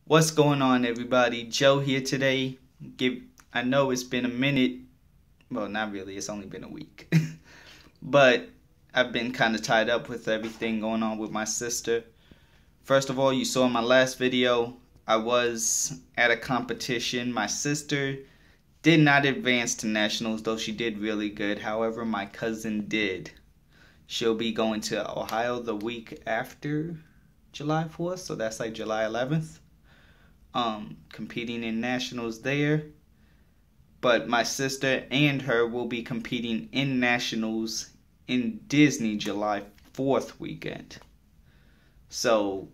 What's going on, everybody? Joe here today. I know it's been a minute. Well, not really. It's only been a week. But I've been kind of tied up with everything going on with my sister. First of all, you saw in my last video, I was at a competition. My sister did not advance to nationals, though she did really good. However, my cousin did. She'll be going to Ohio the week after July 4th, so that's like July 11th. Competing in nationals there. But my sister and her will be competing in nationals in Disney July 4th weekend. So,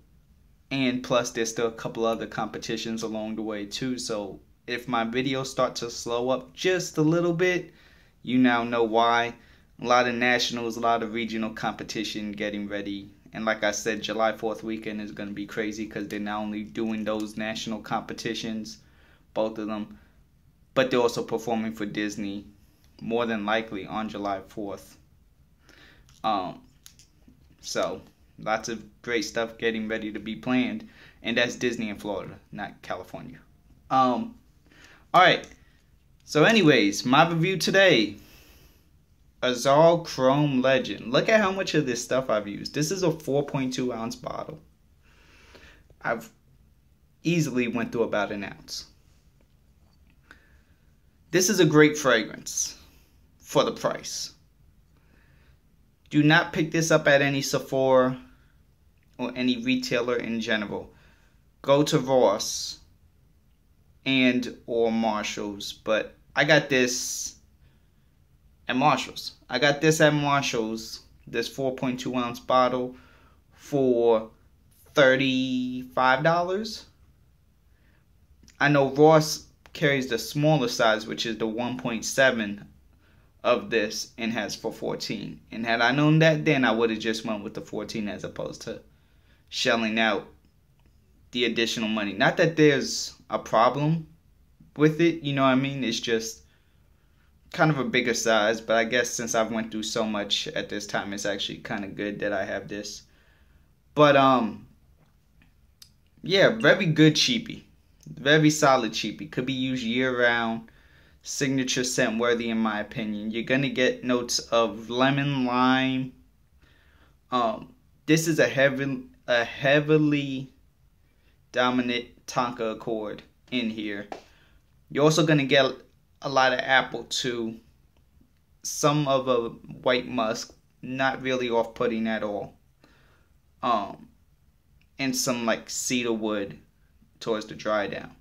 and plus there's still a couple other competitions along the way too. So if my videos start to slow up just a little bit, you now know why. A lot of nationals, a lot of regional competition getting ready. And like I said, July 4th weekend is going to be crazy because they're not only doing those national competitions, both of them, but they're also performing for Disney, more than likely on July 4th. So, lots of great stuff getting ready to be planned. And that's Disney in Florida, not California. Alright, so anyways, my review today. Azzaro Chrome Legend. Look at how much of this stuff I've used. This is a 4.2 ounce bottle. I've easily went through about an ounce. This is a great fragrance for the price. Do not pick this up at any Sephora or any retailer in general. Go to Ross and or Marshalls, but I got this at Marshalls. I got this at Marshalls, this 4.2 ounce bottle, for $35. I know Ross carries the smaller size, which is the 1.7 of this, and has for $14. And had I known that then, I would have just went with the 14 as opposed to shelling out the additional money. Not that there's a problem with it, you know what I mean? It's just kind of a bigger size, but I guess since I've went through so much at this time, it's actually kind of good that I have this. But yeah, very good cheapie, very solid cheapie. Could be used year round. Signature scent worthy in my opinion. You're gonna get notes of lemon, lime. This is a heavily dominant Tonka Accord in here. You're also gonna get a lot of apple too, some of a white musk, not really off-putting at all, and some like cedar wood towards the dry down.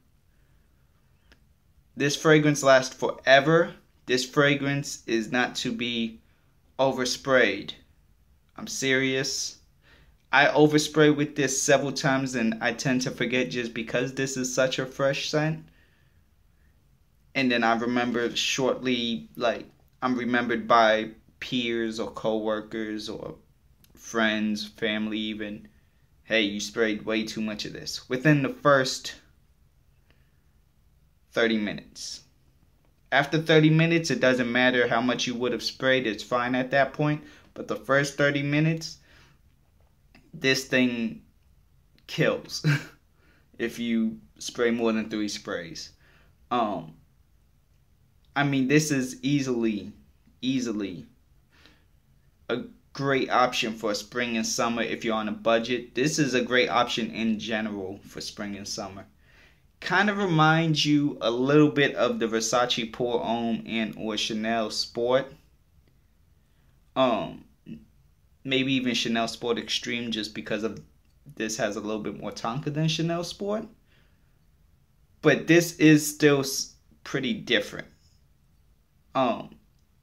This fragrance lasts forever. This fragrance is not to be oversprayed. I'm serious. I overspray with this several times and I tend to forget just because this is such a fresh scent. And then I remember shortly, like, I'm remembered by peers or co-workers or friends, family even. Hey, you sprayed way too much of this. Within the first 30 minutes. After 30 minutes, it doesn't matter how much you would have sprayed. It's fine at that point. But the first 30 minutes, this thing kills if you spray more than 3 sprays. I mean, this is easily a great option for spring and summer if you're on a budget. This is a great option in general for spring and summer. Kind of reminds you a little bit of the Versace Pour Homme and or Chanel Sport. Maybe even Chanel Sport Extreme, just because of this has a little bit more Tonka than Chanel Sport. But this is still pretty different.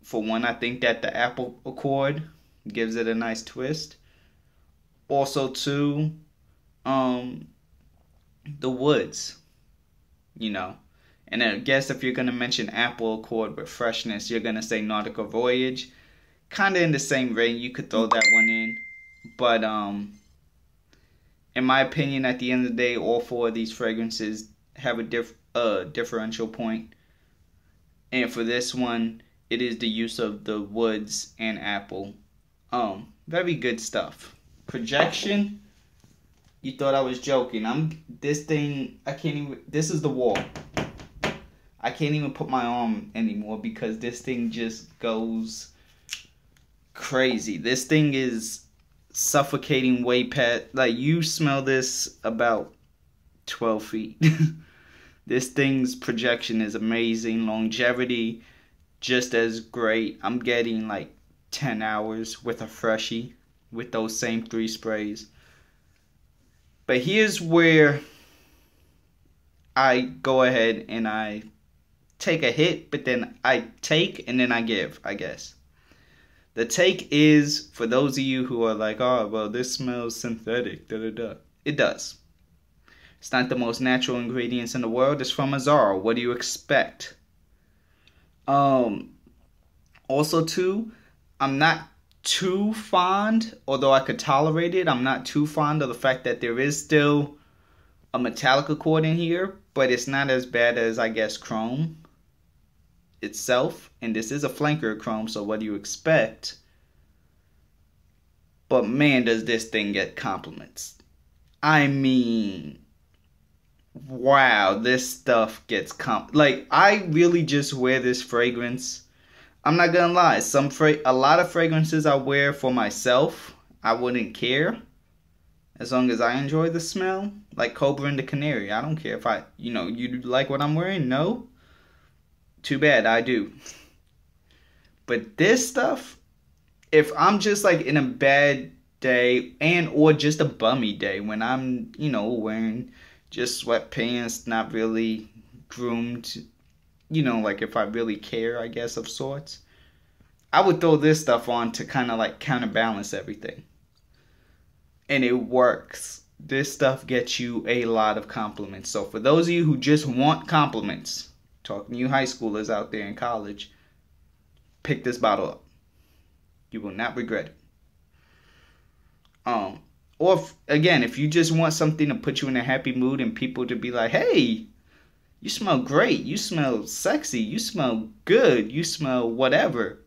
For one, I think that the Apple Accord gives it a nice twist. Also, too, the woods, you know. And I guess if you're going to mention Apple Accord with freshness, you're going to say Nautica Voyage. Kind of in the same vein, you could throw that one in. But, in my opinion, at the end of the day, all 4 of these fragrances have a differential point. And for this one, it is the use of the woods and apple. Very good stuff. Projection, You thought I was joking. This thing, I can't even, this is the wall. I can't even put my arm anymore because this thing just goes crazy. This thing is suffocating way past, like, you smell this about 12 feet. This thing's projection is amazing. Longevity, just as great. I'm getting like 10 hours with a freshie with those same 3 sprays. But here's where I go ahead and I take a hit, but then I take and then I give, I guess. The take is, for those of you who are like, oh, well, this smells synthetic, da-da-da. It does. It's not the most natural ingredients in the world. It's from Azzaro. What do you expect? Also, too, I'm not too fond, although I could tolerate it, I'm not too fond of the fact that there is still a metallic accord in here, but it's not as bad as, I guess, chrome itself. And this is a flanker of chrome, so what do you expect? But man, does this thing get compliments. I mean, wow, this stuff gets like, I really just wear this fragrance. I'm not gonna lie, a lot of fragrances I wear for myself, I wouldn't care as long as I enjoy the smell. Like Cobra and the Canary, I don't care if you like what I'm wearing. No, too bad, I do. But this stuff, if I'm just like in a bad day or just a bummy day when I'm, wearing just sweatpants, not really groomed, like if I really care, I guess, of sorts, I would throw this stuff on to kind of like counterbalance everything. And it works. This stuff gets you a lot of compliments. So for those of you who just want compliments, talking to you high schoolers out there in college, pick this bottle up. You will not regret it. Or if you just want something to put you in a happy mood and people to be like, hey, you smell great, you smell sexy, you smell good, you smell whatever,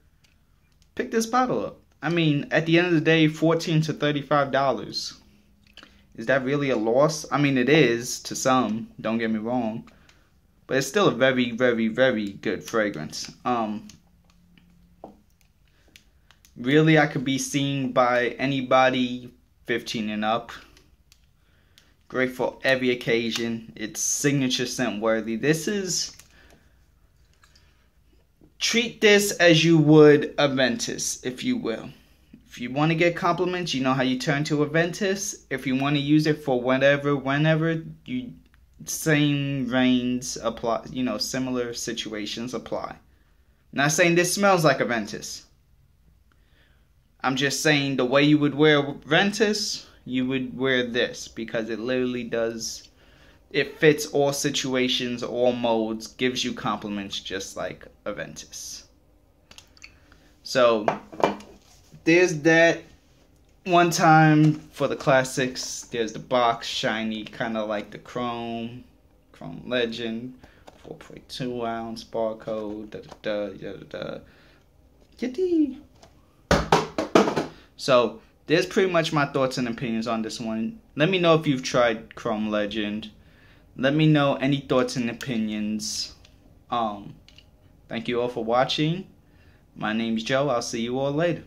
pick this bottle up. I mean, at the end of the day, $14 to $35. Is that really a loss? I mean, it is to some, don't get me wrong. But it's still a very, very, very good fragrance. Really, I could be seen by anybody 15 and up. Great for every occasion. It's signature scent worthy. Treat this as you would a Ventus, if you will. If you want to get compliments, you know how you turn to a Ventus. If you want to use it for whenever, same reigns apply. Similar situations apply. Not saying this smells like a Ventus. I'm just saying the way you would wear Ventus, you would wear this, because it literally does. It fits all situations, all modes, gives you compliments just like a Ventus. So there's that. One time for the classics, there's the box, shiny, kind of like the Chrome Legend, 4.2 ounce barcode, Kitty. So there's pretty much my thoughts and opinions on this one. Let me know if you've tried Chrome Legend. Let me know any thoughts and opinions. Thank you all for watching. My name's Joe. I'll see you all later.